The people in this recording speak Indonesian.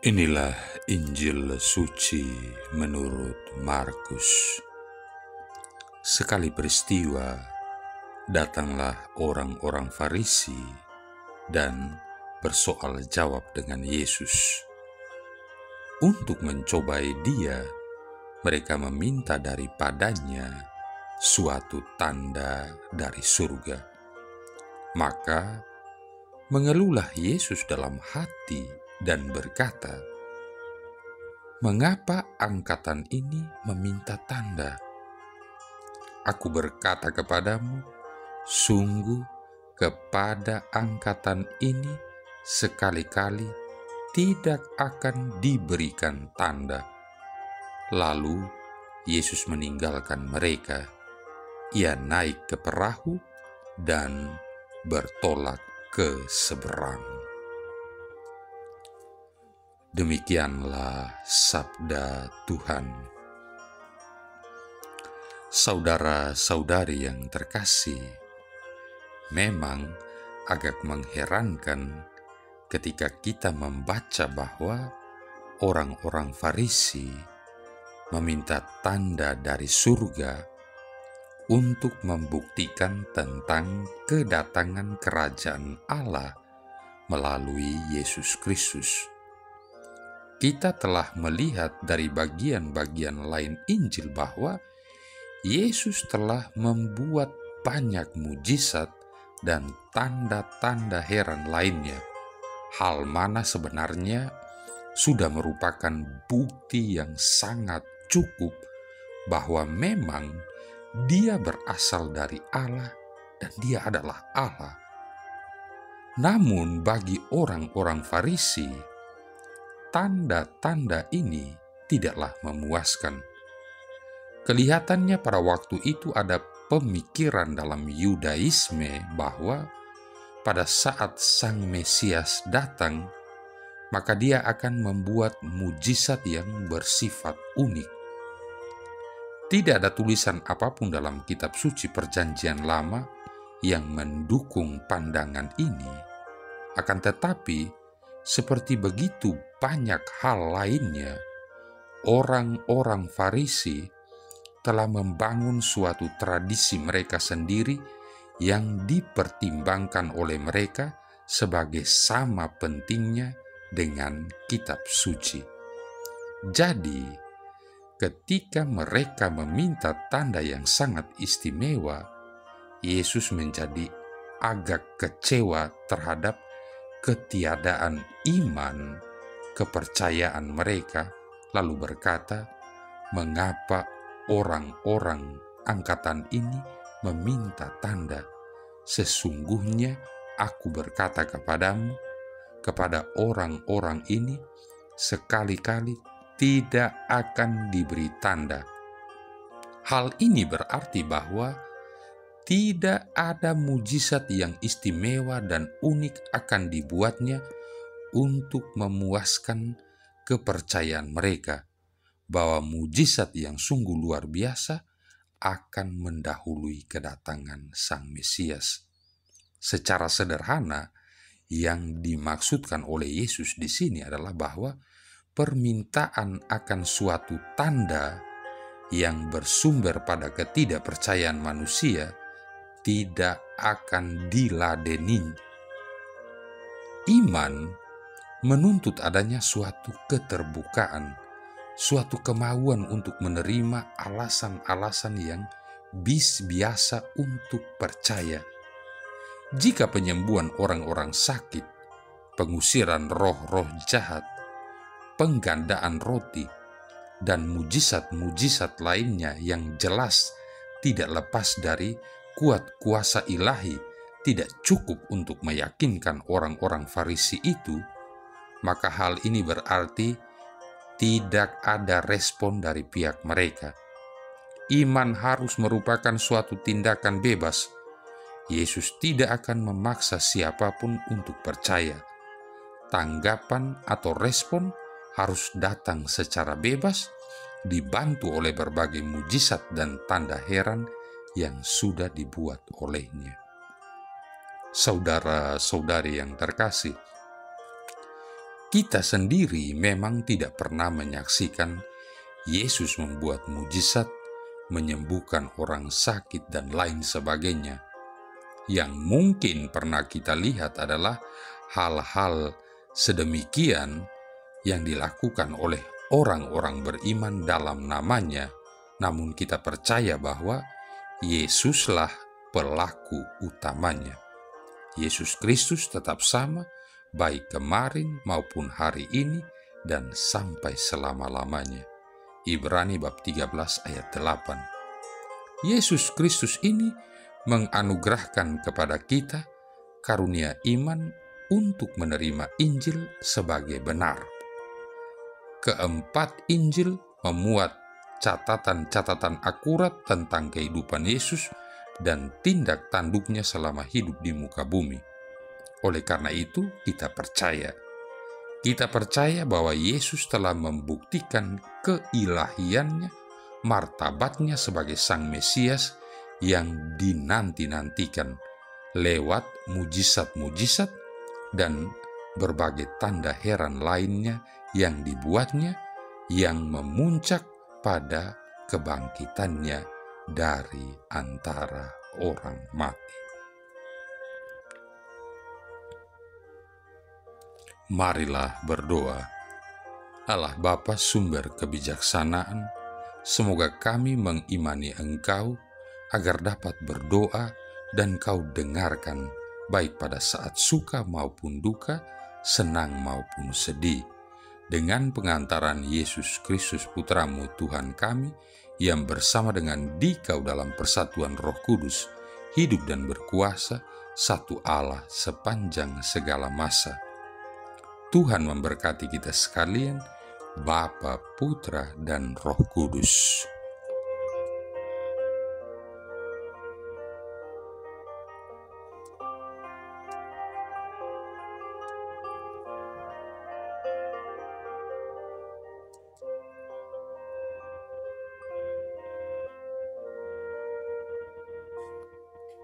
Inilah Injil suci menurut Markus. Sekali peristiwa, datanglah orang-orang Farisi dan bersoal jawab dengan Yesus. Untuk mencobai dia, mereka meminta daripadanya suatu tanda dari surga. Maka mengeluhlah Yesus dalam hati dan berkata, "Mengapa angkatan ini meminta tanda? Aku berkata kepadamu, sungguh kepada angkatan ini sekali-kali tidak akan diberikan tanda." Lalu Yesus meninggalkan mereka. Ia naik ke perahu dan bertolak ke seberang. Demikianlah sabda Tuhan. Saudara-saudari yang terkasih, memang agak mengherankan ketika kita membaca bahwa orang-orang Farisi meminta tanda dari surga untuk membuktikan tentang kedatangan kerajaan Allah melalui Yesus Kristus. Kita telah melihat dari bagian-bagian lain Injil bahwa Yesus telah membuat banyak mujizat dan tanda-tanda heran lainnya, hal mana sebenarnya sudah merupakan bukti yang sangat cukup bahwa memang Dia berasal dari Allah dan Dia adalah Allah. Namun bagi orang-orang Farisi, tanda-tanda ini tidaklah memuaskan. Kelihatannya pada waktu itu ada pemikiran dalam Yudaisme bahwa pada saat Sang Mesias datang, maka Dia akan membuat mujizat yang bersifat unik. Tidak ada tulisan apapun dalam kitab suci Perjanjian Lama yang mendukung pandangan ini. Akan tetapi, seperti begitu banyak hal lainnya, orang-orang Farisi telah membangun suatu tradisi mereka sendiri yang dipertimbangkan oleh mereka sebagai sama pentingnya dengan kitab suci. Jadi, ketika mereka meminta tanda yang sangat istimewa, Yesus menjadi agak kecewa terhadap ketiadaan iman, kepercayaan mereka, lalu berkata, "Mengapa orang-orang angkatan ini meminta tanda? Sesungguhnya aku berkata kepadamu, kepada orang-orang ini sekali-kali tidak akan diberi tanda." Hal ini berarti bahwa tidak ada mujizat yang istimewa dan unik akan dibuatnya untuk memuaskan kepercayaan mereka bahwa mujizat yang sungguh luar biasa akan mendahului kedatangan Sang Mesias. Secara sederhana, yang dimaksudkan oleh Yesus di sini adalah bahwa permintaan akan suatu tanda yang bersumber pada ketidakpercayaan manusia tidak akan diladeni. Iman menuntut adanya suatu keterbukaan, suatu kemauan untuk menerima alasan-alasan yang biasa untuk percaya. Jika penyembuhan orang-orang sakit, pengusiran roh-roh jahat, penggandaan roti, dan mujizat-mujizat lainnya yang jelas tidak lepas dari kuat kuasa ilahi tidak cukup untuk meyakinkan orang-orang Farisi itu, maka hal ini berarti tidak ada respon dari pihak mereka. Iman harus merupakan suatu tindakan bebas. Yesus tidak akan memaksa siapapun untuk percaya. Tanggapan atau respon harus datang secara bebas, dibantu oleh berbagai mujizat dan tanda heran yang sudah dibuat olehnya. Saudara-saudari yang terkasih, Kita sendiri memang tidak pernah menyaksikan Yesus membuat mujizat, menyembuhkan orang sakit, dan lain sebagainya. Yang mungkin pernah kita lihat adalah hal-hal sedemikian yang dilakukan oleh orang-orang beriman dalam namanya, namun kita percaya bahwa Yesuslah pelaku utamanya. Yesus Kristus tetap sama, baik kemarin maupun hari ini dan sampai selama-lamanya. Ibrani bab 13 ayat 8. Yesus Kristus ini menganugerahkan kepada kita karunia iman untuk menerima Injil sebagai benar. Keempat Injil memuat catatan-catatan akurat tentang kehidupan Yesus dan tindak tanduknya selama hidup di muka bumi. Oleh karena itu, kita percaya bahwa Yesus telah membuktikan keilahiannya, martabatnya sebagai Sang Mesias yang dinanti-nantikan lewat mujizat-mujizat dan berbagai tanda heran lainnya yang dibuatnya, yang memuncak pada kebangkitannya dari antara orang mati. Marilah berdoa. Allah Bapa sumber kebijaksanaan, semoga kami mengimani Engkau agar dapat berdoa dan Kau dengarkan baik pada saat suka maupun duka, senang maupun sedih. Dengan pengantaran Yesus Kristus Putra-Mu Tuhan kami, yang bersama dengan Dikau dalam persatuan Roh Kudus, hidup dan berkuasa, satu Allah sepanjang segala masa. Tuhan memberkati kita sekalian, Bapa, Putra, dan Roh Kudus.